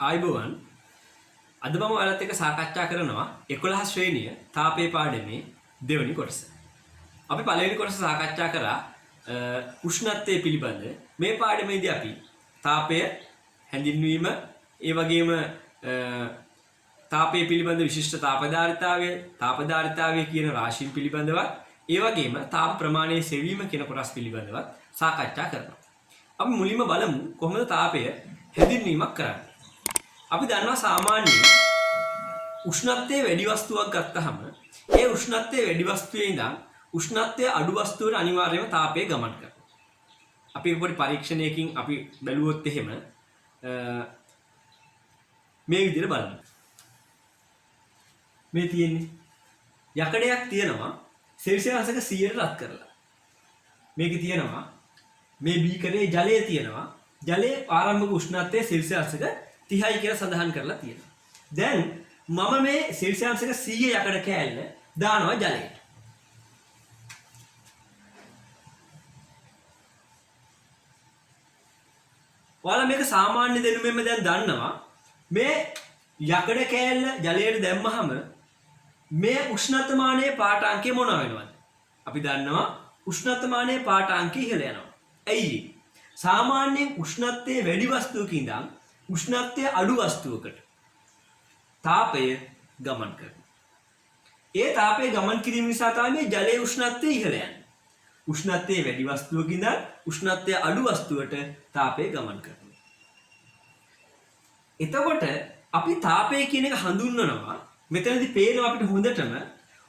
ආයිබෝවන් අද මම ඔයාලත් එක්ක සාකච්ඡා කරනවා 11 ශ්‍රේණිය තාපේ පාඩමේ දෙවෙනි කොටස. අපි පළවෙනි කොටස සාකච්ඡා කරා උෂ්ණත්වය පිළිබඳ. මේ පාඩමේදී අපි තාපය හැඳින්වීම, ඒ වගේම තාපය පිළිබඳ විශිෂ්ට තාපධාරිතාවය කියන රාශීන් පිළිබඳව, ඒ වගේම තාප ප්‍රමාණයේ සෙවීම කියන කොටස් පිළිබඳව සාකච්ඡා කරනවා. අපි මුලින්ම බලමු කොහොමද තාපය හැඳින්වීමක් කරන්නේ. අපි දන්නවා සාමාන්‍යයෙන් උෂ්ණත්වයේ වැඩි වස්තුවක් ගත්තහම ඒ උෂ්ණත්වයේ වැඩි වස්තුවේ ඉඳන් උෂ්ණත්වයේ අඩු වස්තුවට අනිවාර්යයෙන්ම තාපය ගමන් කරනවා. අපි පොඩි පරීක්ෂණයකින් අපි බැලුවොත් එහෙම මේ විදිහට බලමු. මේ තියෙන්නේ යකඩයක් තියෙනවා සෙල්සියස් එක 100ට රත් කරලා. මේකේ තියෙනවා මේ බීකරේ ජලය තියෙනවා. ජලයේ ආරම්භක උෂ්ණත්වය සෙල්සියස් එක 30යි කියලා සඳහන් කරලා තියෙනවා. දැන් මම මේ සෙල්සියස් එක 100 යකඩ කෑල්ල දානවා ජලයට. ඔයාලා මේක සාමාන්‍ය දැනුමෙන්ම දැන් දන්නවා. මේ යකඩ කෑල්ල ජලයට දැම්මහම මේ උෂ්ණත්වමානයේ පාඨාංකය මොන වෙනවද? අපි දන්නවා උෂ්ණත්වමානයේ පාඨාංකය ඉහළ යනවා. ඇයි? සාමාන්‍යයෙන් උෂ්ණත්වයේ වැඩි වස්තුවක ඉඳන් උෂ්ණත්වයේ අඩු වස්තුවකට තාපය ගමන් කරනවා. ඒ තාපය ගමන් කිරීම නිසා තමයි ජලයේ උෂ්ණත්වය ඉහළ යන්නේ. උෂ්ණත්වයේ වැඩි වස්තුවක ඉඳන් උෂ්ණත්වයේ අඩු වස්තුවට තාපය ගමන් කරනවා. එතකොට අපි තාපය කියන එක හඳුන්වනවා. මෙතනදී පේනවා අපිට හොඳටම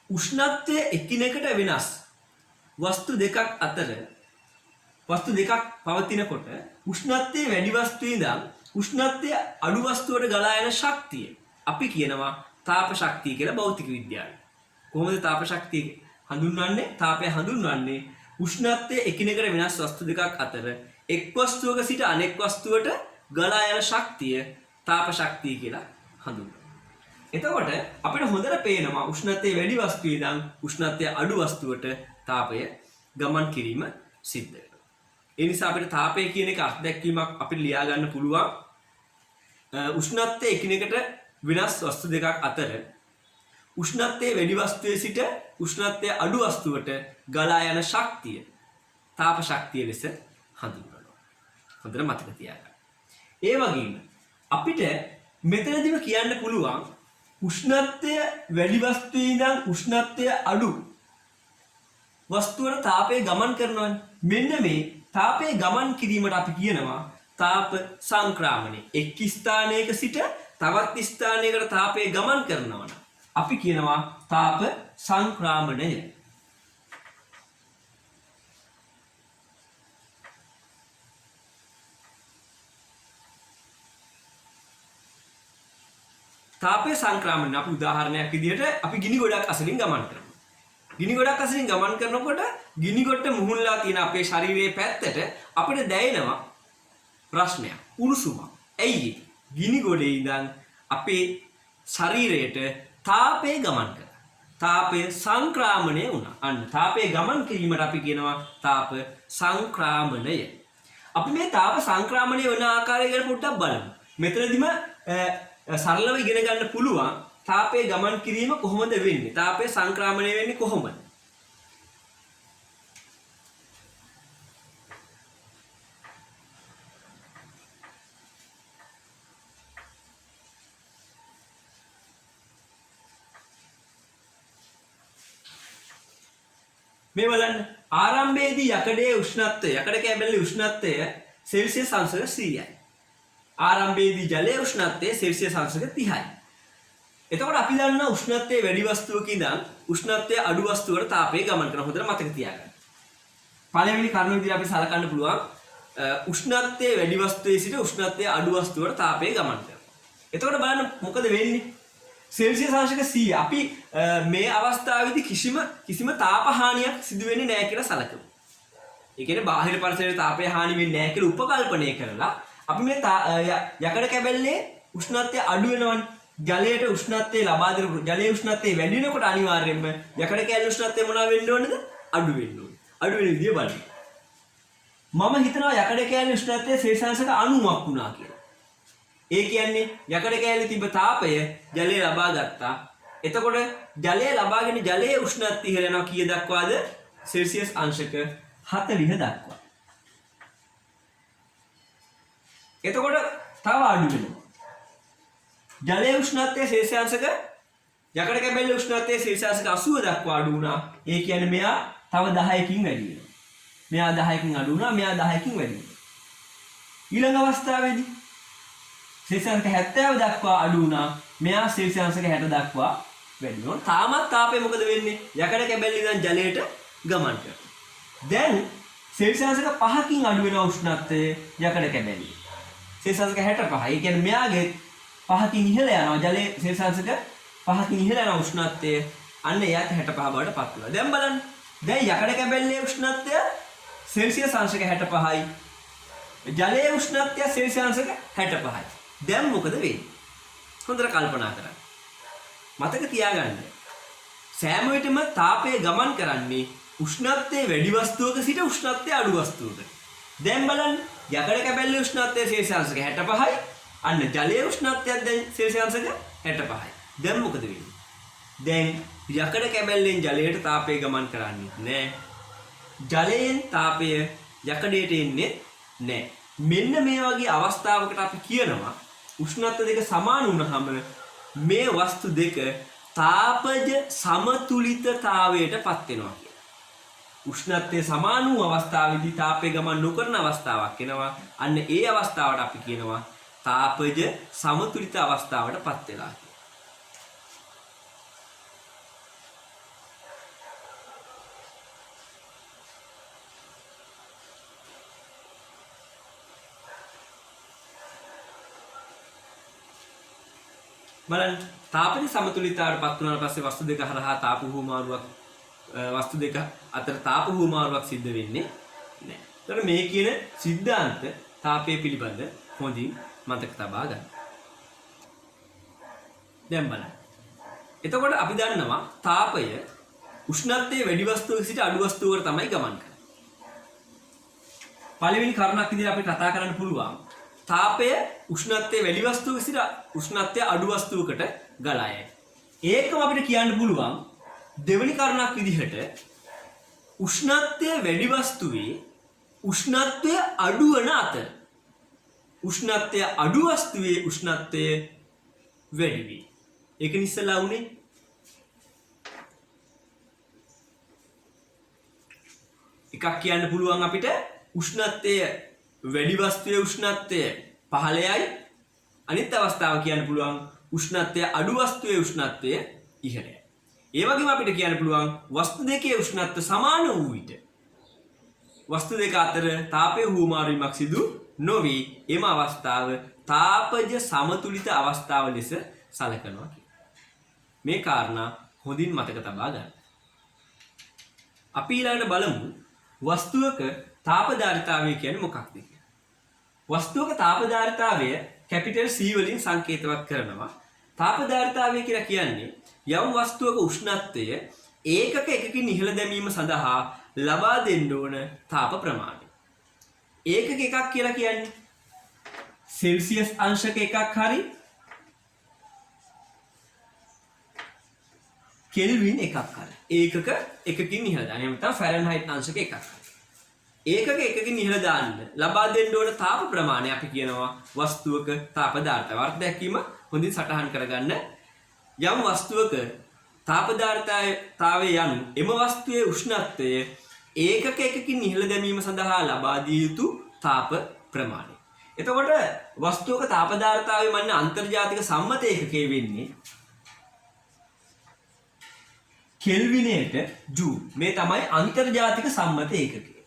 උෂ්ණත්වය එකිනෙකට වෙනස් වස්තු දෙකක් අතර වස්තු දෙකක් පවතිනකොට උෂ්ණත්වයේ වැඩි වස්තුවේ ඉඳන් උෂ්ණත්වයේ අඩු වස්තුවට ගලා යන ශක්තිය අපි කියනවා තාප ශක්තිය කියලා භෞතික විද්‍යාවේ. කොහොමද තාප ශක්තිය හඳුන්වන්නේ? තාපය හඳුන්වන්නේ උෂ්ණත්වයේ එකිනෙකට වෙනස් වස්තු දෙකක් අතර එක් වස්තුවක සිට අනෙක් වස්තුවට ගලා යන ශක්තිය තාප ශක්තිය කියලා හඳුන්වනවා. එතකොට අපිට හොඳට පේනවා උෂ්ණත්වයේ වැඩි වස්තුවේ ඉඳන් උෂ්ණත්වයේ අඩු වස්තුවට තාපය ගමන් කිරීම සිද්ධ වෙනවා. ඒ නිසා අපිට තාපය කියන එක අත්දැකීමක් අපිට ලියා ගන්න පුළුවන්. උෂ්ණත්වයේ එකිනෙකට වෙනස් වස්තු දෙකක් අතර උෂ්ණත්වයේ වැඩි වස්තුවේ සිට උෂ්ණත්වයේ අඩු වස්තුවට ගලා යන ශක්තිය තාප ශක්තිය ලෙස හඳුන්වනවා. හොඳට මතක තියාගන්න. ඒ වගේම අපිට මෙතනදිම කියන්න පුළුවන් උෂ්ණත්වය වැඩි වස්තුවේ ඉඳන් උෂ්ණත්වය අඩු වස්තුවට තාපය ගමන් කරනවානේ. මෙන්න මේ තාපය ගමන් කිරීමට අපි කියනවා තාප සංක්‍රාමණය. එක් ස්ථානයක සිට තවත් ස්ථානයකට තාපය ගමන් කරනවා නම් අපි කියනවා තාප සංක්‍රාමණය. තාපය සංක්‍රාමණය අපි උදාහරණයක් විදිහට අපි ගිනි ගොඩක් අසලින් ගමන් කරනවා. ගිනි ගොඩක් අසලින් ගමන් කරනකොට ගිනි ගොඩට මුහුණලා තියෙන අපේ ශරීරයේ පැත්තට අපිට දැනෙනවා ප්‍රශ්නයක්, උණුසුමක්. ඇයි? ගිනි ගොඩේ ඉඳන් අපේ ශරීරයට තාපය ගමන් කරා. තාපය සංක්‍රාමණය වුණා. අන්න තාපය ගමන් කිරීමට අපි කියනවා තාප සංක්‍රාමණය. අපි මේ තාප සංක්‍රාමණය වෙන ආකාරය ගැන පොඩ්ඩක් බලමු. මෙතනදිම සරලව ඉගෙන ගන්න පුළුවන් තාපය ගමන් කිරීම කොහොමද වෙන්නේ? තාපය සංක්‍රාමණය වෙන්නේ කොහොමද? මේ බලන්න. ආරම්භයේදී යකඩේ උෂ්ණත්වය, යකඩ කැබලේ උෂ්ණත්වය සෙල්සියස් අංශක 100යි. ආරම්භයේදී ජලයේ උෂ්ණත්වය සෙල්සියස් අංශක 30යි. එතකොට අපි දන්නා උෂ්ණත්වයේ වැඩි වස්තුවක ඉඳන් උෂ්ණත්වයේ අඩු වස්තුවකට තාපය ගමන් කරන හොඳට මතක තියාගන්න. පළවෙනි කරුණ විදිහට අපි සලකන්න පුළුවන් උෂ්ණත්වයේ වැඩි වස්තුවේ සිට උෂ්ණත්වයේ අඩු වස්තුවකට තාපය ගමන් කරනවා. එතකොට බලන්න මොකද වෙන්නේ? සෙල්සියස් අංශක 100 අපි මේ අවස්ථාවේදී කිසිම තාප හානියක් සිදු වෙන්නේ නැහැ කියලා සලකමු. ඒ කියන්නේ බාහිර පරිසරයේ තාපය හානි වෙන්නේ නැහැ කියලා උපකල්පනය කරලා අපි මේ යකඩ කැබල්ලේ උෂ්ණත්වය අඩු වෙනවනේ. ජලයට උෂ්ණත්වය ලබා දෙන ජලයේ උෂ්ණත්වය වැඩි වෙනකොට අනිවාර්යයෙන්ම යකඩ කැලේ උෂ්ණත්වය මොනවා වෙන්න ඕනද? අඩු වෙන්න ඕනේ. අඩු වෙන විදිය බලන්න. මම හිතනවා යකඩ කැලේ උෂ්ණත්වය සෙල්සියස් 90ක් වුණා කියලා. ඒ කියන්නේ යකඩ කෑල්ලේ තිබ්බ තාපය ජලය ලබා ගත්තා. එතකොට ජලය ලබාගෙන ජලයේ උෂ්ණත්වය ඉහළ යනවා කීය දක්වාද? සෙල්සියස් අංශක 40 දක්වා. එතකොට තව අඩු වෙනවා. ජලයේ උෂ්ණත්වය සෙල්සියස් අංශක යකඩ කැබැල්ලේ උෂ්ණත්වය සෙල්සියස් අංශක 80 දක්වා අඩු වුණා. ඒ කියන්නේ මෙයා තව 10කින් වැඩි වෙනවා. මෙයා 10කින් අඩු වුණා, මෙයා 10කින් වැඩි වෙනවා. ඊළඟ අවස්ථාවේදී සෙල්සියස් අංශක 70 දක්වා අඩු වුණා. මෙයා සෙල්සියස් අංශක 60 දක්වා වැඩි වෙනවා. තාමත් තාපය මොකද වෙන්නේ? යකඩ කැබැල්ලේ ඉඳන් ජලයට ගමන් කරනවා. දැන් සෙල්සියස් අංශක 5කින් අඩු වෙන උෂ්ණත්වය යකඩ කැබැල්ලේ. සෙල්සියස් අංශක 65. ඒ කියන්නේ මෙයාගේ 5කින් ඉහළ යනවා. ජලයේ සෙල්සියස් අංශක 5කින් ඉහළ යන උෂ්ණත්වය අන්න එයාට 65 බවට පත් වෙනවා. දැන් බලන්න. දැන් යකඩ කැබැල්ලේ උෂ්ණත්වය සෙල්සියස් අංශක 65යි. ජලයේ උෂ්ණත්වය සෙල්සියස් අංශක 65යි. දැන් මොකද වෙන්නේ? හොඳට කල්පනා කරන්න. මතක තියාගන්න. සෑම විටම තාපය ගමන් කරන්නේ උෂ්ණත්වයේ වැඩි වස්තුවක සිට උෂ්ණත්වයේ අඩු වස්තුවකට. දැන් බලන්න යකඩ කැබැල්ලේ උෂ්ණත්වය සෙල්සියස් අංශක 65යි. අන්න ජලයේ උෂ්ණත්වයත් දැන් සෙල්සියස් අංශක 65යි. දැන් මොකද වෙන්නේ? දැන් යකඩ කැබැල්ලෙන් ජලයට තාපය ගමන් කරන්නේ නැහැ. ජලයෙන් තාපය යකඩයට එන්නේ නැහැ. මෙන්න මේ වගේ අවස්ථාවකට අපි කියනවා උෂ්ණත්ව දෙක සමාන වුණාම මේ වස්තු දෙක තාපජ සමතුලිතතාවයට පත් වෙනවා කියලා. උෂ්ණත්වයේ සමාන වූ අවස්ථාවේදී තාපය ගමන් නොකරන අවස්ථාවක් එනවා. අන්න ඒ අවස්ථාවට අපි කියනවා තාපජ සමතුලිත අවස්ථාවට පත් වෙලා. බලන්න තාපජ සමතුලිතතාවයට පත් වුණාට පස්සේ වස්තු දෙක හරහා තාප හුවමාරුවක් වස්තු දෙක අතර තාප හුවමාරුවක් සිද්ධ වෙන්නේ නැහැ. ඒතර මේ කියන સિદ્ધාන්ත තාපය පිළිබඳ හොඳින් මතක තබා ගන්න. දැන් බලන්න. එතකොට අපි දන්නවා තාපය උෂ්ණත්වයේ වැඩි වස්තුවක සිට අඩු වස්තුවකට තමයි ගමන් කරන්නේ. පළවෙනි කරුණක් විදිහට අපිට කතා කරන්න පුළුවන්. තාපය උෂ්ණත්වයේ වැඩි වස්තුවක සිට උෂ්ණත්වයේ අඩු වස්තුවකට ගලා යයි. ඒකම අපිට කියන්න පුළුවන් දෙවෙනි කරුණක් විදිහට උෂ්ණත්වයේ වැඩි වස්තුවේ උෂ්ණත්වය අඩු වන අතර උෂ්ණත්වය අඩු වස්තුවේ උෂ්ණත්වය වැඩි වේ. ඒක නිස්සලා උනේ එකක් කියන්න පුළුවන් අපිට උෂ්ණත්වය වැඩි වස්තුවේ උෂ්ණත්වය පහළයයි. අනිත් අවස්ථාව කියන්න පුළුවන් උෂ්ණත්වය අඩු වස්තුවේ උෂ්ණත්වය ඉහළයි. ඒ වගේම අපිට කියන්න පුළුවන් වස්තු දෙකේ උෂ්ණත්වය සමාන වූ විට වස්තු දෙක අතර තාපය හුවමාරු වීමක් සිදු නොවේ. එම අවස්ථාව තාපජ සමතුලිත අවස්ථාව ලෙස සැලකනවා. මේ කාරණා හොඳින් මතක තබා ගන්න. අපි ඊළඟට බලමු වස්තුවක තාපධාරිතාවය කියන්නේ මොකක්ද කියලා. වස්තුවක තාපධාරිතාවය කැපිටල් C වලින් සංකේතවත් කරනවා. තාපධාරිතාවය කියලා කියන්නේ යම් වස්තුවක උෂ්ණත්වය ඒකක එකකින් ඉහළ දැමීම සඳහා ලබා දෙන්න ඕන තාප ප්‍රමාණය. ඒකක එකක් කියලා කියන්නේ සෙල්සියස් අංශක එකක් හරි කෙල්වින් එකක් හරි. ඒකක එකකින් ඉහළ දාන්න. එහෙම නැත්නම් ෆැරන්හයිට් අංශක එකක් හරි. ඒකක එකකින් ඉහළ දාන්න ලබා දෙන්න ඕන තාප ප්‍රමාණය අපි කියනවා වස්තුවක තාපධාරිතාවය. අර්ථ දැක්වීම හොඳින් සටහන් කරගන්න. යම් වස්තුවක තාපධාරිතාවය යනු එම වස්තුවේ උෂ්ණත්වය ඒකක එකකින් ඉහළ දැමීම සඳහා ලබා දිය යුතු තාප ප්‍රමාණය. එතකොට වස්තුවක තාපධාරිතාවය මන්නේ අන්තර්ජාතික සම්මත ඒකකයේ වෙන්නේ කෙල්විනයට ජූල්. මේ තමයි අන්තර්ජාතික සම්මත ඒකකය.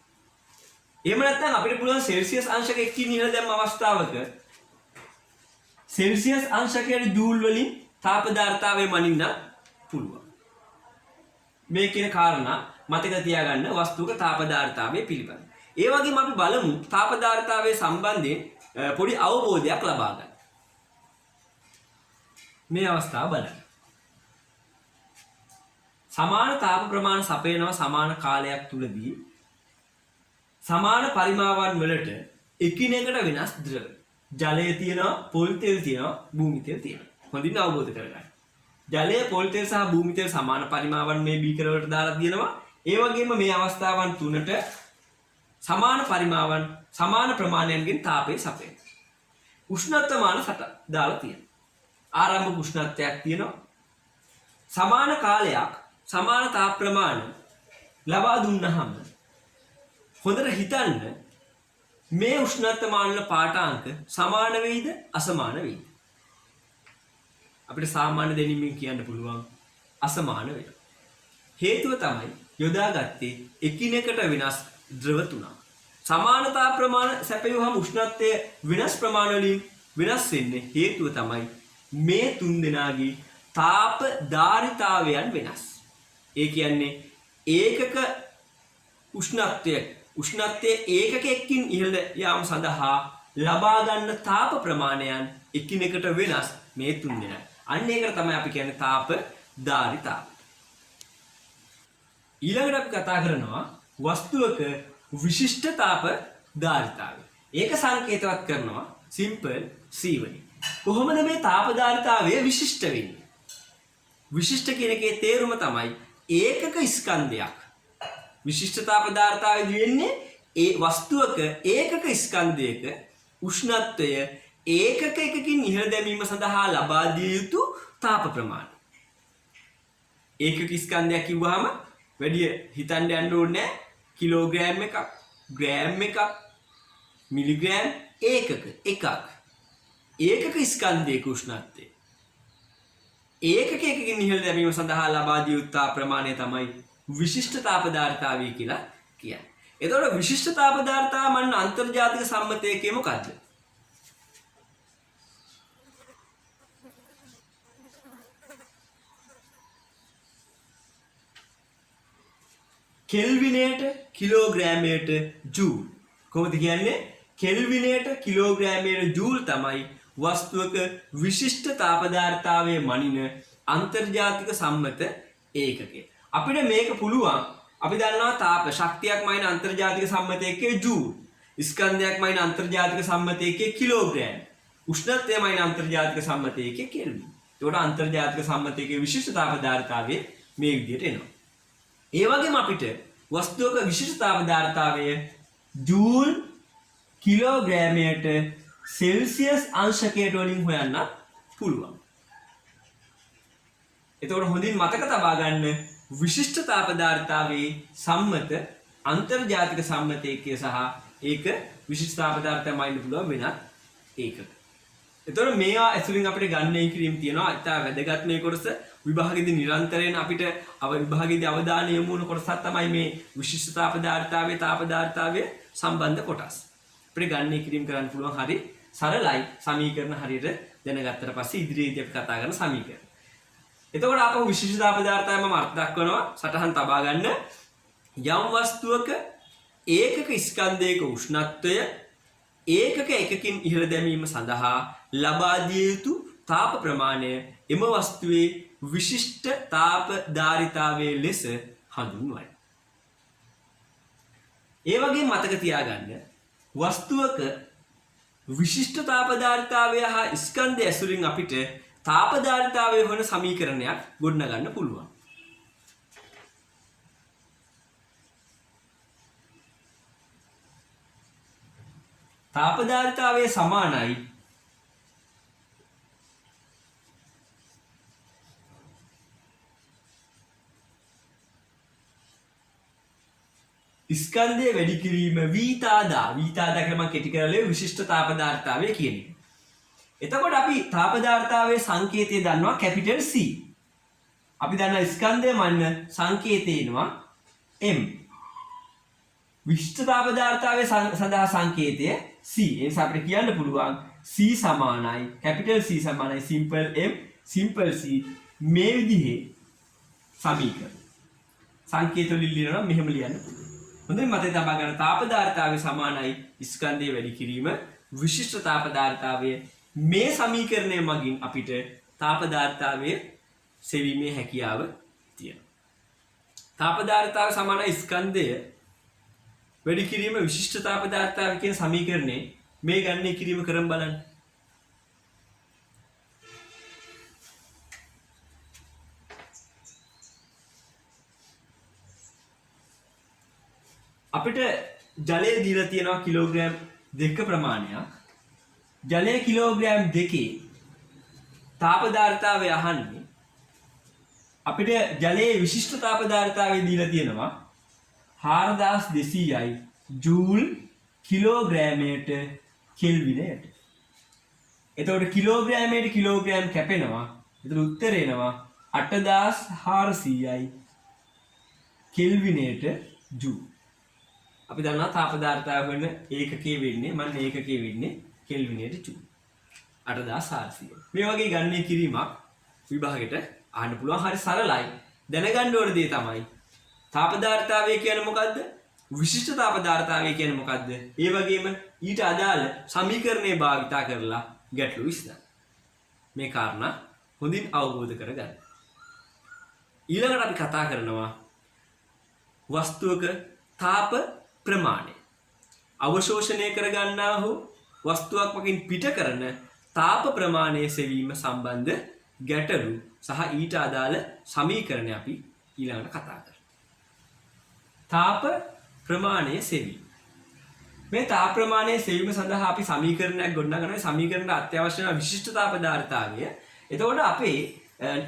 එහෙම නැත්නම් අපිට පුළුවන් සෙල්සියස් අංශක 1කින් ඉහළ දැම්ම අවස්ථාවක සෙල්සියස් අංශකයට ජූල් වලින් තාපධාරිතාවය මනින්න පුළුවන්. මේ කියන කාරණා මතක තියාගන්න වස්තුවක තාපධාරිතාවය පිළිබඳ. ඒ වගේම අපි බලමු තාපධාරිතාවයේ සම්බන්ධයෙන් පොඩි අවබෝධයක් ලබා ගන්න. මේ අවස්ථාව බලන්න. සමාන තාප ප්‍රමාණ සපයනවා සමාන කාලයක් තුලදී සමාන පරිමාවන් වලට එකිනෙකට වෙනස් ද්‍රව. ජලය තියෙනවා, පොල් තෙල් තියෙනවා, භූමි තෙල් තියෙනවා. හොඳින් අවබෝධ කරගන්න. ජලය, පොල් තෙල් සහ භූමි තෙල් සමාන පරිමාවන් මේ බීකර වලට දාලා තියෙනවා. ඒ වගේම මේ අවස්ථාවන් තුනට සමාන පරිමාවන් සමාන ප්‍රමාණයන්ගෙන් තාපය සපයන. උෂ්ණත්වමාන දාලා තියෙනවා. ආරම්භක උෂ්ණත්වයක් තියෙනවා. සමාන කාලයක් සමාන තාප ප්‍රමාණ ලබා දුන්නහම හොඳට හිතන්න මේ උෂ්ණත්වමාන වල පාඨාංක සමාන වෙයිද අසමාන වෙයිද? අපිට සාමාන්‍ය දෙනින්මින් කියන්න පුළුවන් අසමාන වෙනවා. හේතුව තමයි යොදාගත්තේ එකිනෙකට වෙනස් ද්‍රව තුනක්. සමානතා ප්‍රමාණ සැපයුවහම උෂ්ණත්වය වෙනස් ප්‍රමාණ වලින් වෙනස් වෙන්නේ හේතුව තමයි මේ තුන් දෙනාගේ තාප ධාරිතාවයන් වෙනස්. ඒ කියන්නේ ඒකක උෂ්ණත්වයේ ඒකකයකින් ඉහළ යාම සඳහා ලබා ගන්න තාප ප්‍රමාණයන් එකිනෙකට වෙනස් මේ තුන් දෙනා. අන්න ඒකට තමයි අපි කියන්නේ තාප ධාරිතාව. ඊළඟට අපි කතා කරනවා වස්තුවක විශිෂ්ට තාප ධාරිතාවය. ඒක සංකේතවත් කරනවා සිම්පල් C වලින්. කොහොමද මේ තාප ධාරිතාවය විශිෂ්ට වෙන්නේ? විශිෂ්ට කියන එකේ තේරුම තමයි ඒකක ස්කන්ධයක්. විශිෂ්ට තාප ධාරිතාවය වෙන්නේ ඒ වස්තුවක ඒකක ස්කන්ධයක උෂ්ණත්වය ඒකක එකකින් ඉහළ දැමීම සඳහා ලබා දිය යුතු තාප ප්‍රමාණය. ඒකක ස්කන්ධයක් කිව්වහම වැඩි හිතන්න යන්න ඕනේ නැහැ. කිලෝග්‍රෑම් එකක්, ග්‍රෑම් එකක්, මිලිග්‍රෑම් එකක. ඒකක ස්කන්ධයක උෂ්ණත්වය ඒකක එකකින් ඉහළ දැමීම සඳහා ලබා දිය යුතු තාප ප්‍රමාණය තමයි විශිෂ්ට තාප ධාරිතාවය කියලා කියන්නේ. එතකොට විශිෂ්ට තාප ධාරිතාව මන්න අන්තර්ජාතික සම්මතයේ මොකද්ද? කෙල්විනයට කිලෝග්‍රෑමයට ජූල්. කොහොමද කියන්නේ? කෙල්විනයට කිලෝග්‍රෑමයට ජූල් තමයි වස්තුවක විශිෂ්ට තාප ධාරිතාවයේ මනින අන්තර්ජාතික සම්මත ඒකකය. අපිට මේක පුළුවන්. අපි දන්නවා තාප ශක්තියක් මයින අන්තර්ජාතික සම්මත ඒකකයේ ජූල්. ස්කන්ධයක් මයින අන්තර්ජාතික සම්මත ඒකකයේ කිලෝග්‍රෑම්. උෂ්ණත්වය මයින අන්තර්ජාතික සම්මත ඒකකයේ කෙල්වින්. ඒකට අන්තර්ජාතික සම්මත ඒකකයේ විශිෂ්ට තාප ධාරිතාවයේ මේ විදිහට එනවා. ඒ වගේම අපිට වස්තුවක විශිෂ්ට තාප ධාරිතාවය ජූල් කිලෝග්‍රෑමයට සෙල්සියස් අංශකයට වලින් හොයන්න පුළුවන්. එතකොට හොඳින් මතක තබා ගන්න විශිෂ්ට තාප ධාරිතාවයේ සම්මත අන්තර්ජාතික සම්මත ඒකකය සහ ඒක විශිෂ්ට තාප ධාරිතාවය මයින්න පුළුවන් වෙනත් ඒකක. එතකොට මේවා ඇසුරින් අපිට ගන්න කිරීම තියෙනවා. ඉතා වැදගත් මේ කොටස. විභාගෙදී නිරන්තරයෙන් අපිට විභාගෙදී අවධානය යොමු වන කොටසක් තමයි මේ විශිෂ්ට තාප ධාරිතාවයේ සම්බන්ධ කොටස්. අපිට ගන්න කිරීම කරන්න පුළුවන්. හරි සරලයි. සමීකරණ හරියට දැනගත්තට පස්සේ ඉදිරියේදී අපි කතා කරන සමීකරණ. එතකොට ආපහු විශිෂ්ට තාප ධාරිතාවය මම අර්ථ දක්වනවා. සටහන් තබා ගන්න. යම් වස්තුවක ඒකක ස්කන්ධයක උෂ්ණත්වය ඒකක එකකින් ඉහළ දැමීම සඳහා ලබා දිය යුතු තාප ප්‍රමාණය එම වස්තුවේ විශිෂ්ට තාප ධාරිතාවයේ ලෙස හඳුන්වයි. ඒ වගේ මතක තියාගන්න වස්තුවක විශිෂ්ට තාප ධාරිතාවය හා ස්කන්ධය ඇසුරින් අපිට තාප ධාරිතාවය හොයන සමීකරණයක් ගොඩනගන්න පුළුවන්. තාප ධාරිතාවය සමානයි ස්කන්ධය වැඩි කිරීම වීතාදා කියලා මම කෙටි කරලා විශිෂ්ට තාප ධාරිතාවය කියන්නේ. එතකොට අපි තාප ධාරිතාවයේ සංකේතය දන්නවා කැපිටල් C. අපි දන්නා ස්කන්ධය මන්න සංකේතය එනවා M. විශිෂ්ට තාප ධාරිතාවයේ සඳහා සංකේතය C. ඒ නිසා අපිට කියන්න පුළුවන් C සමානයි කැපිටල් C සමානයි සිම්පල් M සිම්පල් C මේ විදිහේ සමීකරණ. සංකේත වලින් ලියනවා මෙහෙම ලියන්න පුළුවන්. හොඳින් මතක තබා ගන්න තාප ධාරිතාවය සමානයි ස්කන්ධය වැඩි කිරීම විශිෂ්ට තාප ධාරිතාවය. මේ සමීකරණය මගින් අපිට තාප ධාරිතාවය සෙවීමේ හැකියාව තියෙනවා. තාප ධාරිතාවය සමානයි ස්කන්ධය වැඩි කිරීම විශිෂ්ට තාප ධාරිතාවය කියන සමීකරණේ මේ ගණනය කිරීම කරන් බලන්න. අපිට ජලය දීලා තියෙනවා කිලෝග්‍රෑම් 2 ප්‍රමාණයක්. ජලය කිලෝග්‍රෑම් 2 තාප ධාරිතාවය අහන්නේ. අපිට ජලයේ විශිෂ්ට තාප ධාරිතාවය දීලා තියෙනවා 4200යි ජූල් කිලෝග්‍රෑමයට කෙල්විනයට. එතකොට කිලෝග්‍රෑමයට කිලෝග්‍රෑම් කැපෙනවා. එතන උත්තර එනවා 8400යි කෙල්විනයට ජූල්. අපි දන්නවා තාප ධාරිතාව වෙන ඒකකයේ වෙන්නේ මම ඒකකයේ වෙන්නේ කෙල්විනයට ජූල් 8400. මේ වගේ ගණනය කිරීමක් විභාගෙට අහන්න පුළුවන්. හරි සරලයි. දැනගන්න ඕන දේ තමයි තාප ධාරිතාවය කියන්නේ මොකද්ද? විශිෂ්ට තාප ධාරිතාවය කියන්නේ මොකද්ද? ඒ වගේම ඊට අදාළ සමීකරණය භාවිතා කරලා ගැටලු විසඳන්න. මේ කාරණා හොඳින් අවබෝධ කරගන්න. ඊළඟට අපි කතා කරනවා වස්තුවක තාප ප්‍රමාණය. අවශෝෂණය කරගන්නා හෝ වස්තුවක් මගින් පිට කරන තාප ප්‍රමාණය සෙවීම සම්බන්ධ ගැටලු සහ ඊට අදාළ සමීකරණ අපි ඊළඟට කතා කරමු. තාප ප්‍රමාණය සෙවීම. මේ තාප ප්‍රමාණය සෙවීම සඳහා අපි සමීකරණයක් ගොඩනගනවා. සමීකරණයට අත්‍යවශ්‍ය වෙන විශිෂ්ට තාප ධාරිතාවය. එතකොට අපේ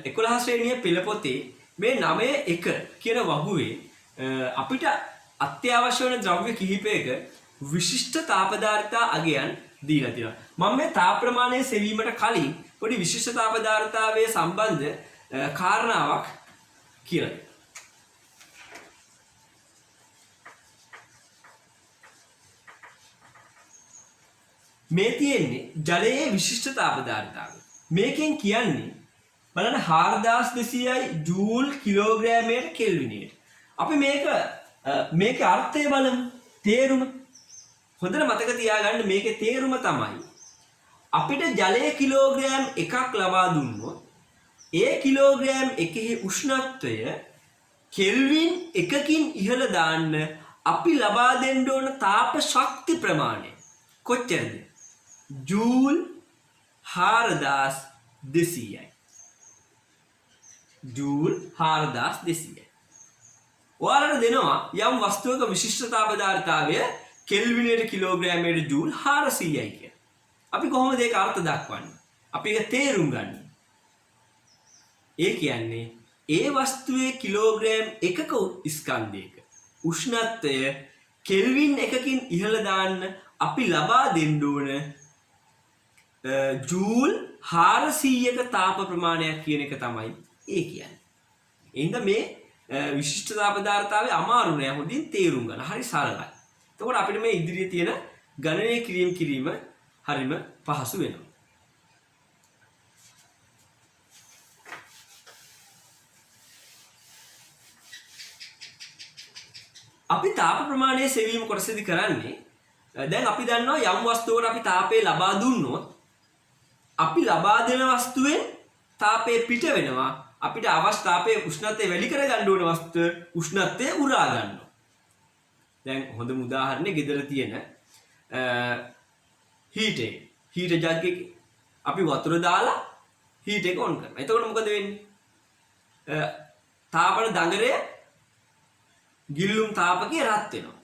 11 ශ්‍රේණියේ පෙළ පොතේ මේ 9.1 කියන වගුවේ අපිට අත්‍යවශ්‍ය වෙන ද්‍රව්‍ය කිහිපයක විශිෂ්ට තාප ධාරිතා අගයන් දීලා තියෙනවා. මම මේ තාප ප්‍රමාණය සෙවීමට කලින් පොඩි විශිෂ්ට තාප ධාරිතාවයේ සම්බන්ධ කාරණාවක් කියලා. මේ තියෙන්නේ ජලයේ විශිෂ්ට තාප ධාරිතාවය. මේකෙන් කියන්නේ බලන්න 4200යි ජූල් කිලෝග්‍රෑමයට කෙල්විනයට. අපි මේකේ අර්ථය බලමු. තේරුම හොඳට මතක තියාගන්න. මේකේ තේරුම තමයි අපිට ජලය කිලෝග්‍රෑම් 1ක් ලබා දුන්නොත් ඒ කිලෝග්‍රෑම් එකෙහි උෂ්ණත්වය කෙල්වින් 1කින් ඉහළ දාන්න අපි ලබා දෙන්න ඕන තාප ශක්ති ප්‍රමාණය කොච්චරද? ජූල් 4200යි. ජූල් 4200යි. ඔයාලට දෙනවා යම් වස්තුවක විශිෂ්ට තාප ධාරිතාවය කෙල්විනයට කිලෝග්‍රෑමයට ජූල් 400යි කියලා. අපි කොහොමද ඒක අර්ථ දක්වන්නේ? අපි ඒක තේරුම් ගන්න. ඒ කියන්නේ ඒ වස්තුවේ කිලෝග්‍රෑම් එකක ස්කන්ධයක උෂ්ණත්වය කෙල්වින් 1කින් ඉහළ දාන්න අපි ලබා දෙන්න ඕන ජූල් 400ක තාප ප්‍රමාණයක් කියන එක තමයි ඒ කියන්නේ. එහෙනම් මේ විශිෂ්ට තාප ධාරිතාවය අමාරු නෑ. හොඳින් තේරුම් ගන්න. හරි සරලයි. එතකොට අපිට මේ ඉදිරියේ තියෙන ගණනය කිරීම හරිම පහසු වෙනවා. අපි තාප ප්‍රමාණය සෙවීම කොටසදී කරන්නේ දැන් අපි දන්නවා යම් වස්තුවකට අපි තාපය ලබා දුන්නොත් අපි ලබා දෙන වස්තුවෙන් තාපය පිට වෙනවා. අපිට අවශ්‍ය තාපයේ උෂ්ණත්වය වැඩි කරගන්න ඕන වස්තුව උෂ්ණත්වය උරා ගන්නවා. දැන් හොඳම උදාහරණේ ගෙදර තියෙන හීටර් ජග් එකේ අපි වතුර දාලා හීට් එක ඔන් කරනවා. එතකොට මොකද වෙන්නේ? තාපන දඟරය ගිල්ලුම් තාපකයේ රත් වෙනවා.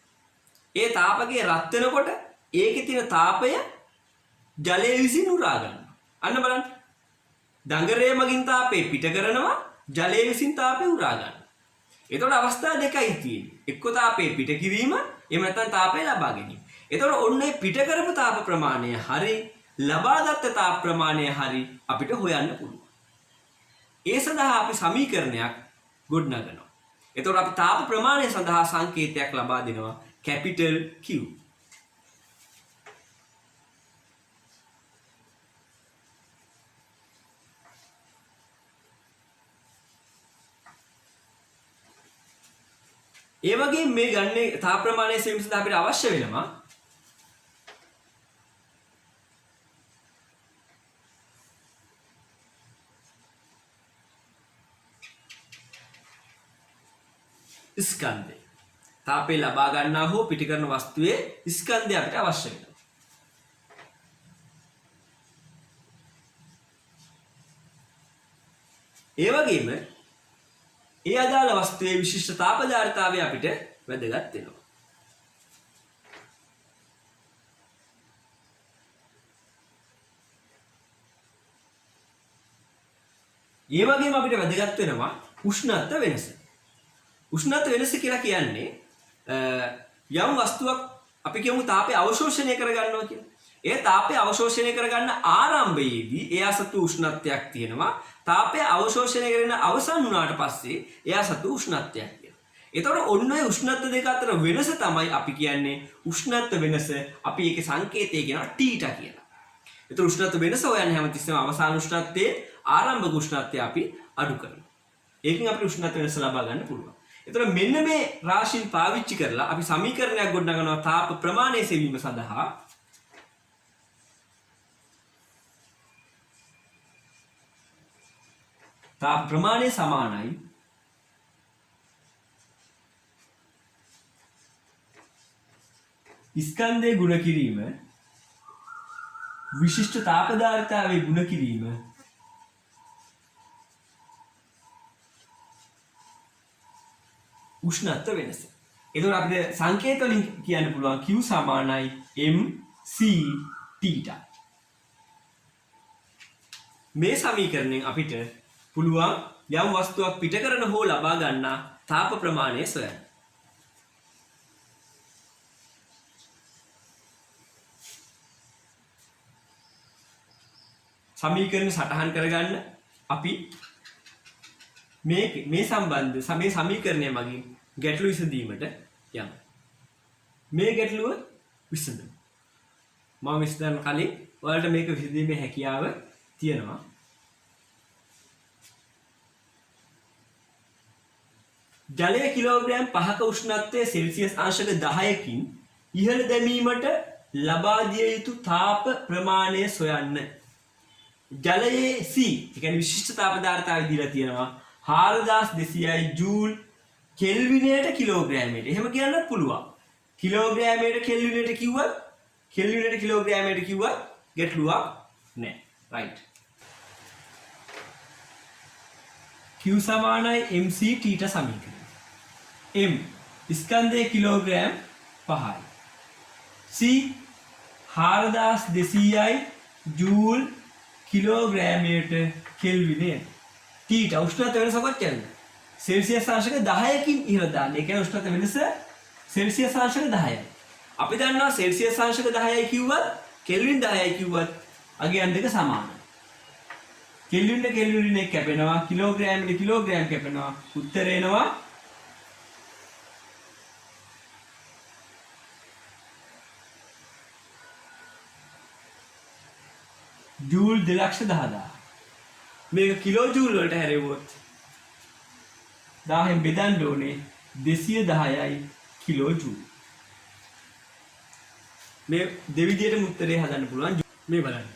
ඒ තාපකයේ රත් වෙනකොට ඒකේ තියෙන තාපය ජලය විසින් උරා ගන්නවා. අන්න බලන්න. දඟරය මගින් තාපය පිට කරනවා, ජලය විසින් තාපය උරා ගන්නවා. එතකොට අවස්ථා දෙකයි තියෙන්නේ. එක්ක තාපය පිට කිරීම, එහෙම නැත්නම් තාපය ලබා ගැනීම. එතකොට ඔන්නේ පිට කරපු තාප ප්‍රමාණය හරි, ලබාගත් තාප ප්‍රමාණය හරි අපිට හොයන්න පුළුවන්. ඒ සඳහා අපි සමීකරණයක් ගොඩනගනවා. එතකොට අපි තාප ප්‍රමාණය සඳහා සංකේතයක් ලබා දෙනවා කැපිටල් Q. ඒ වගේ මේ ගන්නේ තාප ප්‍රමාණය සෙවීම සඳහා අපිට අවශ්‍ය වෙනවා ස්කන්ධය. තාපය ලබා ගන්නා හෝ පිට කරන වස්තුවේ ස්කන්ධය අපිට අවශ්‍ය වෙනවා. ඒ වගේම ඒ අදාළ වස්තුවේ විශිෂ්ට තාපධාරිතාවය අපිට වැදගත් වෙනවා. ඒ වගේම අපිට වැදගත් වෙනවා උෂ්ණත්ව වෙනස. උෂ්ණත්ව වෙනස කියලා කියන්නේ යම් වස්තුවක් අපි කියමු තාපය අවශෝෂණය කරගන්නවා කියලා. ඒ තාපය අවශෝෂණය කරගන්න ආරම්භයේදී එයා සතු උෂ්ණත්වයක් තියෙනවා. තාපය අවශෝෂණය කරන අවසන් වුණාට පස්සේ එයා සතු උෂ්ණත්වයක් තියෙනවා. එතකොට ඔන්න ඔය උෂ්ණත්ව දෙක අතර වෙනස තමයි අපි කියන්නේ උෂ්ණත්ව වෙනස. අපි ඒකේ සංකේතය කියනවා තීටා කියලා. එතකොට උෂ්ණත්ව වෙනස හොයන්නේ හැමතිස්සෙම අවසාන උෂ්ණත්වයේ ආරම්භක උෂ්ණත්වය අපි අඩු කරනවා. ඒකෙන් අපිට උෂ්ණත්ව වෙනස ලබා ගන්න පුළුවන්. එතකොට මෙන්න මේ රාශීන් පාවිච්චි කරලා අපි සමීකරණයක් ගොඩනගනවා තාප ප්‍රමාණය සෙවීම සඳහා. තාප ප්‍රමාණය සමානයි ස්කන්ධය ගුණ කිරීම විශිෂ්ට තාපධාරිතාවයේ ගුණ කිරීම උෂ්ණත්ව වෙනස. එතකොට අපිට සංකේත වලින් කියන්න පුළුවන් Q සමානයි mc θ. මේ සමීකරණයෙන් අපිට පුළුවන් යම් වස්තුවක් පිට කරන හෝ ලබා ගන්නා තාප ප්‍රමාණය සොයන්න. සමීකරණ සටහන් කරගන්න අපි මේ සම්බන්ධ මේ සමීකරණය මගින් ගැටලු විසඳීමට යමු. මේ ගැටලුව විසඳමු. මම විසඳන කලින් ඔයාලට මේක විසඳීමේ හැකියාව තියෙනවා. ජලය කිලෝග්‍රෑම් 5ක උෂ්ණත්වයේ සෙල්සියස් අංශක 10කින් ඉහළ දැමීමට ලබා දිය යුතු තාප ප්‍රමාණය සොයන්න. ජලයේ C, ඒ කියන්නේ විශිෂ්ට තාපධාරිතාවය දීලා තියෙනවා 4200යි ජූල් කෙල්විනයට කිලෝග්‍රෑමයට. එහෙම කියන්නත් පුළුවන්. කිලෝග්‍රෑමයට කෙල්විනයට කිව්වත් කෙල්විනයට කිලෝග්‍රෑමයට කිව්වත් ගැටලුවක් නැහැ. රයිට්. Q සමානයි mc θ සමීකරණය. m ස්කන්ධයේ කිලෝග්‍රෑම් 5යි. C 4200යි ජූල් කිලෝග්‍රෑමයට කෙල්විනයට. θ උෂ්ණත්ව වෙනස කොච්චරද? සෙල්සියස් අංශක 10කින් ඉහළ දාන්න. ඒ කියන්නේ උෂ්ණත්ව වෙනස සෙල්සියස් අංශක 10යි. අපි දන්නවා සෙල්සියස් අංශක 10යි කිව්වත් කෙල්වින් 10යි කිව්වත් අගයන් දෙක සමානයි. කෙල්වින්ට කෙල්වින් එක කැපෙනවා, කිලෝග්‍රෑමට කිලෝග්‍රෑම් කැපෙනවා. උත්තර එනවා ජූල් 210000. මේක කිලෝ ජූල් වලට හැරෙවුවොත් 1000න් බෙදන්න ඕනේ 210යි කිලෝ ජූල්. මේ දෙවිදියටම උත්තරේ හදන්න පුළුවන්. මේ බලන්න.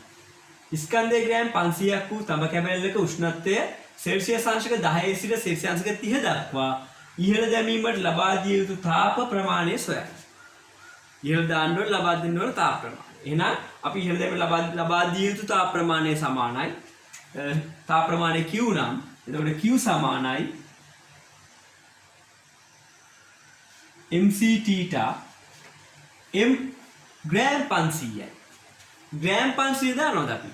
ස්කන්ධයේ ග්‍රෑම් 500ක් වූ තඹ කැබැල්ලක උෂ්ණත්වය සෙල්සියස් අංශක 10 සිට සෙල්සියස් අංශක 30 දක්වා ඉහළ දැමීමට ලබා දිය යුතු තාප ප්‍රමාණය සොයන්න. ඉහළ දාන්න ඕන ලබා දෙන්න ඕන තාප ප්‍රමාණය. එහෙනම් අපි ඉහළ දැමීම ලබා දිය යුතු තාප ප්‍රමාණය සමානයි තාප ප්‍රමාණය Q නම් එතකොට Q සමානයි mc θ m ග්‍රෑම් 500යි. ග්‍රෑම් 500 දානවද අපි?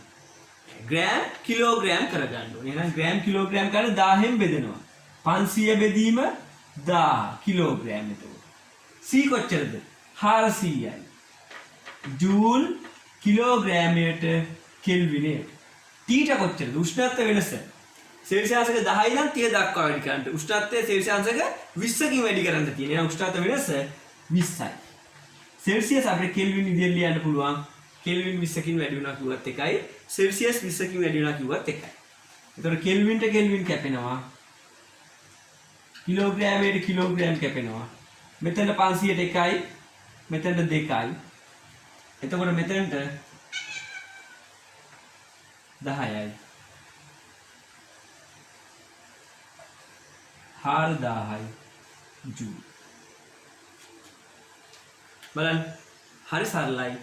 ග්‍රෑම් කිලෝග්‍රෑම් කරගන්න ඕනේ. එහෙනම් ග්‍රෑම් කිලෝග්‍රෑම් කරලා 1000න් බෙදෙනවා. 500 බෙදීම 1000 කිලෝග්‍රෑම් එතකොට. C කොච්චරද? 400යි. ජූල් කිලෝග්‍රෑමයට කෙල්විනයට. θ කොච්චරද? උෂ්ණත්ව වෙනස. සෙල්සියස් අංශක 10 ඉඳන් 30 දක්වා වැඩි කරන්න. උෂ්ණත්වය සෙල්සියස් අංශක 20කින් වැඩි කරන්න තියෙනවා. එහෙනම් උෂ්ණත්ව වෙනස 20යි. සෙල්සියස් අපිට කෙල්වින් විදියට ලියන්න පුළුවන්. කෙල්වින් 20කින් වැඩි වුණා කිව්වත් එකයි. සෙල්සියස් 20කින් වැඩි වුණා කිව්වත් එකයි. එතකොට කෙල්වින්ට කෙල්වින් කැපෙනවා. කිලෝග්‍රෑමයට කිලෝග්‍රෑම් කැපෙනවා. මෙතන 500ට එකයි. මෙතන 2යි. එතකොට මෙතනට 10යි. 4000යි ජූල්. බලන්න හරි සරලයි.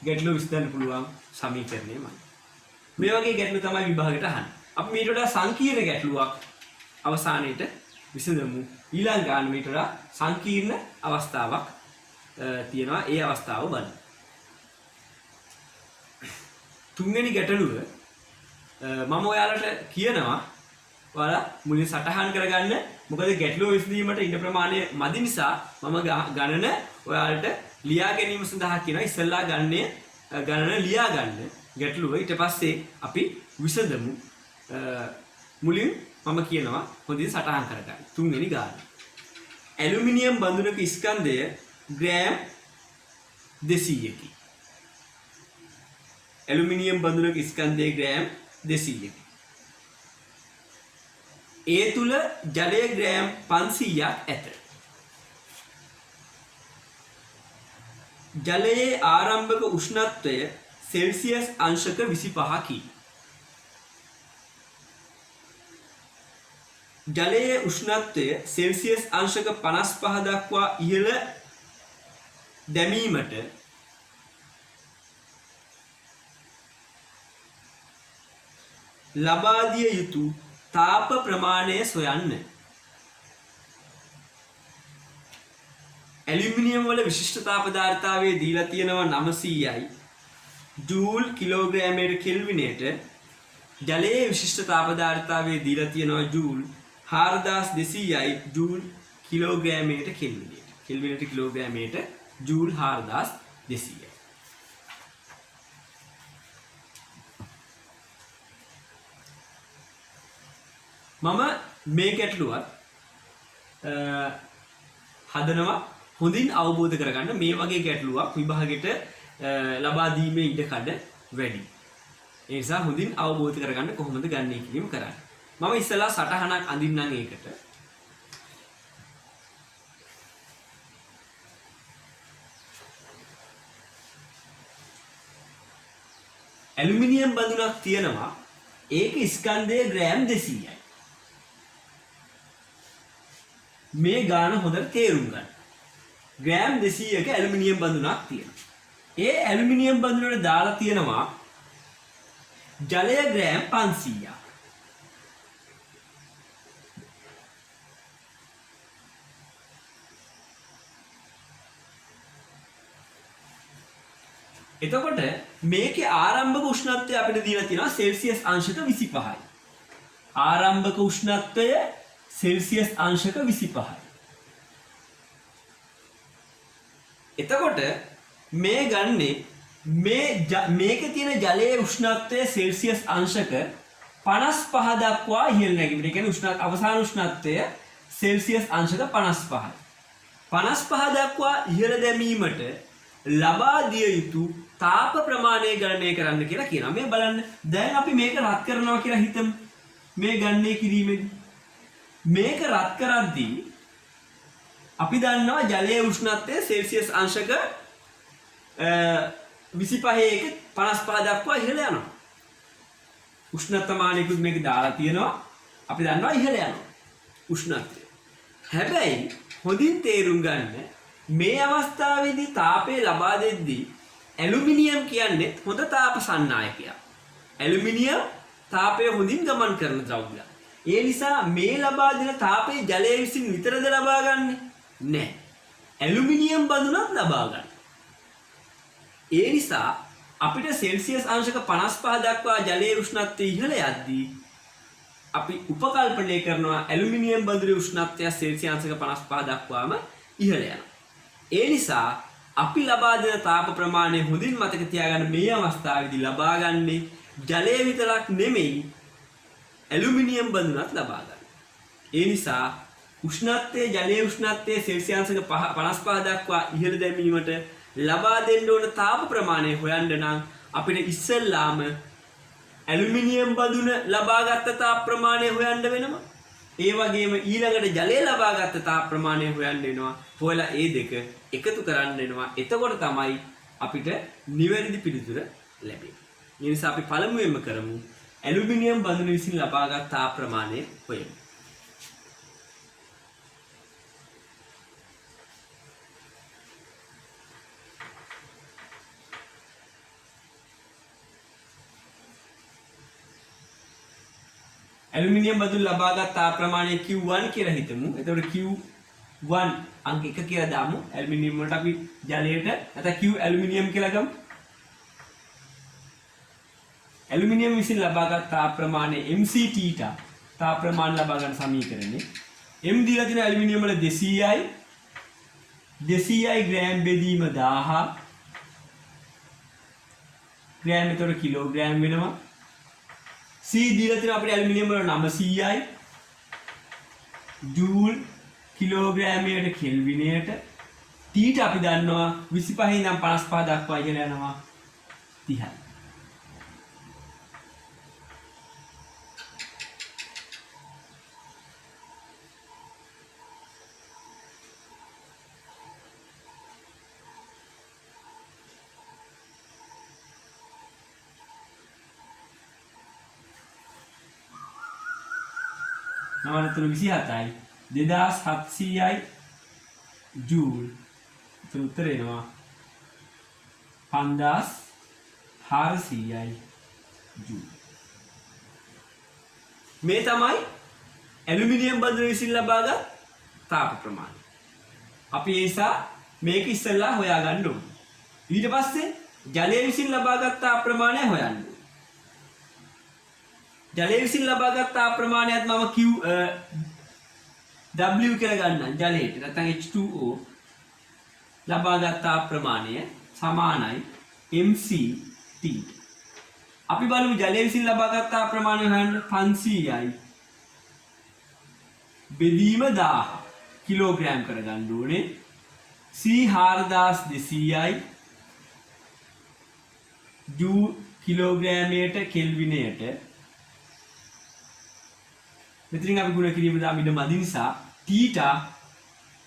ගැටලු විසඳන්න පුළුවන් සමීකරණය මම. මේ වගේ ගැටලු තමයි විභාගයට අහන්නේ. අපි මීට වඩා සංකීර්ණ ගැටලුවක් අවසානයේට විසඳමු. ඊළඟ ගාන මීට වඩා සංකීර්ණ අවස්ථාවක් තියෙනවා. ඒ අවස්ථාව බලමු. තුන්වෙනි ගැටලුව මම ඔයාලට කියනවා ඔයාලා මුලින් සටහන් කරගන්න. මොකද ගැටලුව විසඳීමට ඉන්න ප්‍රමාණය මදි නිසා මම ගණන ඔයාලට ලියා ගැනීම සඳහා කියනවා. ඉස්සෙල්ලා ගණන ලියා ගන්න ගැටලුව. ඊට පස්සේ අපි විසඳමු. මුලින් මම කියනවා හොඳින් සටහන් කරගන්න. තුන්වෙනි ගාන. ඇලුමිනියම් බඳුනක ස්කන්ධය ග්‍රෑම් 200කි. ඇලුමිනියම් බඳුනක ස්කන්ධය ග්‍රෑම් 200කි. ඒ තුල ජලය ග්‍රෑම් 500ක් ඇත. ජලයේ ආරම්භක උෂ්ණත්වය සෙල්සියස් අංශක 25කි. ජලයේ උෂ්ණත්වය සෙල්සියස් අංශක 55 දක්වා ඉහළ දැමීමට ලබා දිය යුතු තාප ප්‍රමාණය සොයන්න. ඇලුමිනියම් වල විශිෂ්ට තාප ධාරිතාවය දීලා තියෙනවා 900යි ජූල් කිලෝග්‍රෑමයට කෙල්විනයට. ජලයේ විශිෂ්ට තාප ධාරිතාවය දීලා තියෙනවා ජූල් 4200යි ජූල් කිලෝග්‍රෑමයට කෙල්විනයට. කෙල්විනට කිලෝග්‍රෑමයට ජූල් 4200යි. මම මේ ගැටලුවත් හදනවා හොඳින් අවබෝධ කරගන්න. මේ වගේ ගැටලුවක් විභාගෙට ලබා දීමේ ඉඩකඩ වැඩි. ඒ නිසා හොඳින් අවබෝධ කරගන්න කොහොමද ගන්නේ කියීම කරන්න. මම ඉස්සලා සටහනක් අඳින්නම් ඒකට. ඇලුමිනියම් බඳුනක් තියෙනවා. ඒක ස්කන්ධය ග්‍රෑම් 200යි. මේ ගාන හොඳට තේරුම් ගන්න. ග්‍රෑම් 200ක ඇලුමිනියම් බඳුනක් තියෙනවා. ඒ ඇලුමිනියම් බඳුනට දාලා තියෙනවා ජලය ග්‍රෑම් 500ක්. එතකොට මේකේ ආරම්භක උෂ්ණත්වය අපිට දීලා තියෙනවා සෙල්සියස් අංශක 25යි. ආරම්භක උෂ්ණත්වය සෙල්සියස් අංශක 25යි. එතකොට මේ ගන්නේ මේකේ තියෙන ජලයේ උෂ්ණත්වය සෙල්සියස් අංශක 55 දක්වා ඉහළ නැගීමට. ඒ කියන්නේ අවසාන උෂ්ණත්වය සෙල්සියස් අංශක 55යි. 55 දක්වා ඉහළ දැමීමට ලබා දිය යුතු තාප ප්‍රමාණය ගණනය කරන්න කියලා කියනවා. මේ බලන්න. දැන් අපි මේක රත් කරනවා කියලා හිතමු. මේ ගණනය කිරීමේදී මේක රත් කරද්දී අපි දන්නවා ජලයේ උෂ්ණත්වය සෙල්සියස් අංශක 25 55 දක්වා ඉහළ යනවා. උෂ්ණත්ව මානයකුත් මේක දාලා තියෙනවා. අපි දන්නවා ඉහළ යනවා උෂ්ණත්වය. හැබැයි හොඳින් තේරුම් ගන්න මේ අවස්ථාවේදී තාපය ලබා දෙද්දී ඇලුමිනියම් කියන්නේ හොඳ තාප සන්නායකයක්. ඇලුමිනියම් තාපය හොඳින් ගමන් කරන ද්‍රව්‍යයක්. ඒ නිසා මේ ලබා දෙන තාපය ජලය විසින් විතරද ලබා ගන්නෙ? නෑ. ඇලුමිනියම් බඳුනත් ලබා ගන්න. ඒ නිසා අපිට සෙල්සියස් අංශක 55 දක්වා ජලයේ උෂ්ණත්වය ඉහළ යද්දී අපි උපකල්පනය කරනවා ඇලුමිනියම් බඳුනේ උෂ්ණත්වය සෙල්සියස් අංශක 55 දක්වාම ඉහළ යනවා. ඒ නිසා අපි ලබා දෙන තාප ප්‍රමාණය හොඳින් මතක තියාගන්න. මේ අවස්ථාවේදී ලබා ගන්නේ ජලය විතරක් නෙමෙයි ඇලුමිනියම් බඳුනත් ලබා ගන්න. ඒ නිසා උෂ්ණත්වයේ ජලයේ උෂ්ණත්වයේ සෙල්සියස් අංශක 55 දක්වා ඉහළ දැමීමට ලබා දෙන්න ඕන තාප ප්‍රමාණය හොයන්න නම් අපිට ඉස්සෙල්ලාම ඇලුමිනියම් බඳුන ලබාගත් තාප ප්‍රමාණය හොයන්න වෙනවා. ඒ වගේම ඊළඟට ජලය ලබාගත් තාප ප්‍රමාණය හොයන්න වෙනවා. හොයලා ඒ දෙක එකතු කරන්න වෙනවා. එතකොට තමයි අපිට නිවැරදි පිළිතුර ලැබෙන්නේ. ඒ නිසා අපි පළමුවෙන්ම කරමු ඇලුමිනියම් බඳුන විසින් ලබාගත් තාප ප්‍රමාණය හොයමු. ඇලුමිනියම් බදුන් ලබාගත් තාප ප්‍රමාණය Q1 කියලා හිතමු. එතකොට Q1 අංක 1 කියලා දාමු. ඇලුමිනියම් වලට අපි ජලයට නැත්නම් Q ඇලුමිනියම් කියලා ගමු. ඇලුමිනියම් විසින් ලබාගත් තාප ප්‍රමාණය mc θ තාප ප්‍රමාණය ලබා ගන්න සමීකරණේ m දීලා තියෙන ඇලුමිනියම් වල 200යි ග්‍රෑම් බෙදීම 1000 ග්‍රෑම් එතකොට කිලෝග්‍රෑම් වෙනවා. C දීලා තියෙන අපේ ඇලුමිනියම් වල 900යි ජූල් කිලෝග්‍රෑමයට කෙල්විනයට T ට අපි දන්නවා 25 ඉඳන් 55 දක්වා ඉහළ යනවා 30යි. නවනතුරු 27යි 2700යි ජූල්. එතන උත්තර එනවා 5400යි ජූල්. මේ තමයි ඇලුමිනියම් බඳුන විසින් ලබාගත් තාප ප්‍රමාණය. අපි ඒ නිසා මේක ඉස්සෙල්ලා හොයාගන්න ඕනේ. ඊට පස්සේ ජලය විසින් ලබාගත් තාප ප්‍රමාණය හොයන්න. ජලය විසින් ලබාගත් තාප ප්‍රමාණයත් මම Q W කියලා ගන්නම් ජලයට. නැත්නම් H2O ලබාගත් තාප ප්‍රමාණය සමානයි mc T. අපි බලමු ජලය විසින් ලබාගත් තාප ප්‍රමාණය හොයන්න 500යි බෙදීම 1000 කිලෝග්‍රෑම් කරගන්න ඕනේ. C 4200යි ජූල් කිලෝග්‍රෑමයට කෙල්විනයට මෙතනින් අපි ගුණ කිරීම දාම ඉඩ මදි නිසා θ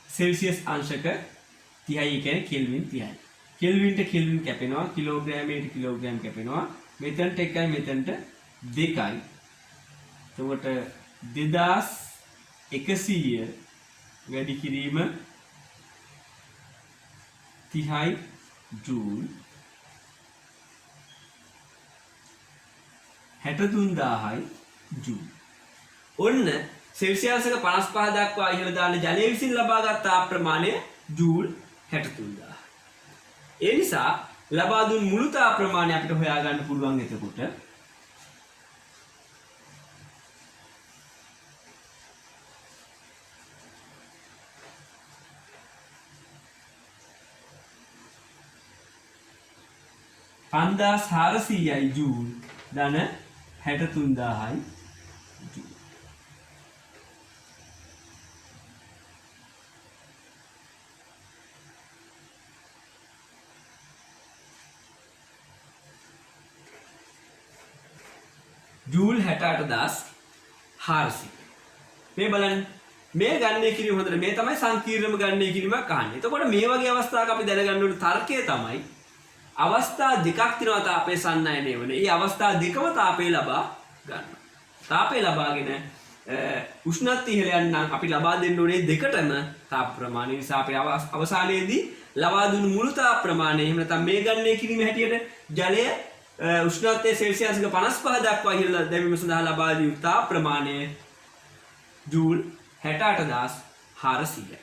සෙල්සියස් අංශක 30යි කියන්නේ කෙල්වින් 30යි. කෙල්වින්ට කෙල්වින් කැපෙනවා කිලෝග්‍රෑමයට කිලෝග්‍රෑම් කැපෙනවා. මෙතනට 1යි මෙතනට 2යි. එතකොට 2100 වැඩි කිරීම 30යි ජූල් 63000යි ජූල්. ඔන්න සෙල්සියස් එක 55 දක්වා ඉහළ දාන ජලය විසින් ලබාගත් තාප ප්‍රමාණය ජූල් 63000. ඒ නිසා ලබා දුන් මුළු තාප ප්‍රමාණය අපිට හොයාගන්න පුළුවන්. එතකොට පන්දාස් 400යි ජූල් ධන 63000යි ජූල්. ජූල් 68400. මේ බලන්න මේ ගණනය කිරීම හොඳට මේ තමයි සංකීර්ණම ගණනය කිරීමක් අහන්නේ. එතකොට මේ වගේ අවස්ථාවක අපි දැනගන්න ඕනේ තර්කය තමයි අවස්ථා දෙකක් තියෙනවා තාපය සන්නයනය වෙන. මේ අවස්ථා දෙකම තාපය ලබා ගන්න. තාපය ලබාගෙන උෂ්ණත්වය ඉහළ යන්න අපි ලබා දෙන්න ඕනේ දෙකටම තාප ප්‍රමාණය. නිසා අපි අවසානයේදී ලබා දුන්නු මුළු තාප ප්‍රමාණය එහෙම නැත්නම් මේ ගණනය කිරීම හැටියට ජලය උෂ්ණත්වය සෙල්සියස් 55 දක්වා ඉහළ දැමීම සඳහා ලබා දී තාප ප්‍රමාණය ජූල් 68400.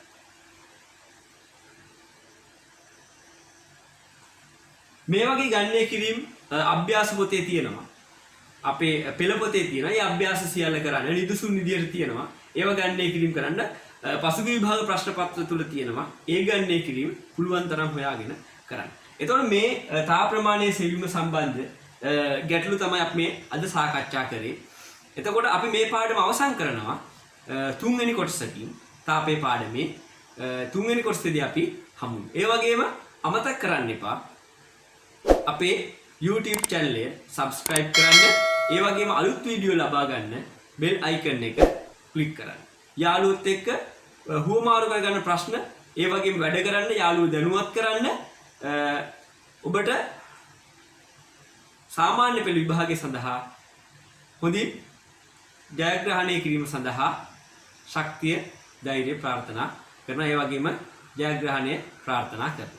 මේ වගේ ගණනය කිරීම අභ්‍යාස පොතේ තියෙනවා. අපේ පෙළ පොතේ තියෙනවා. මේ අභ්‍යාස සියල්ල කරන්න නිදුසුන් විදියට තියෙනවා. ඒව ගණනය කිරීම කරන්න පසුගිය විභාග ප්‍රශ්න පත්‍ර තුල තියෙනවා. ඒ ගණනය කිරීම පුළුවන් තරම් හොයාගෙන කරන්න. එතකොට මේ තාප ප්‍රමාණයේ සෙවීම සම්බන්ධ ගැටලු තමයි අපි මේ අද සාකච්ඡා කරේ. එතකොට අපි මේ පාඩම අවසන් කරනවා තුන්වෙනි කොටසකින්. තාපේ පාඩමේ තුන්වෙනි කොටසේදී අපි හමු. ඒ වගේම අමතක කරන්න එපා අපේ YouTube channel එක subscribe කරන්න. ඒ වගේම අලුත් වීඩියෝ ලබා ගන්න bell icon එක click කරන්න. යාළුවොත් එක්ක හුවමාරු කරගන්න ප්‍රශ්න ඒ වගේම වැඩ කරන්න යාළුවෝ දැනුවත් කරන්න. ඔබට සාමාන්‍ය පෙළ විභාගය සඳහා හොඳින් ජයග්‍රහණය කිරීම සඳහා ශක්තිය ධෛර්යය ප්‍රාර්ථනා කරනවා. ඒ වගේම ජයග්‍රහණය ප්‍රාර්ථනා කරනවා.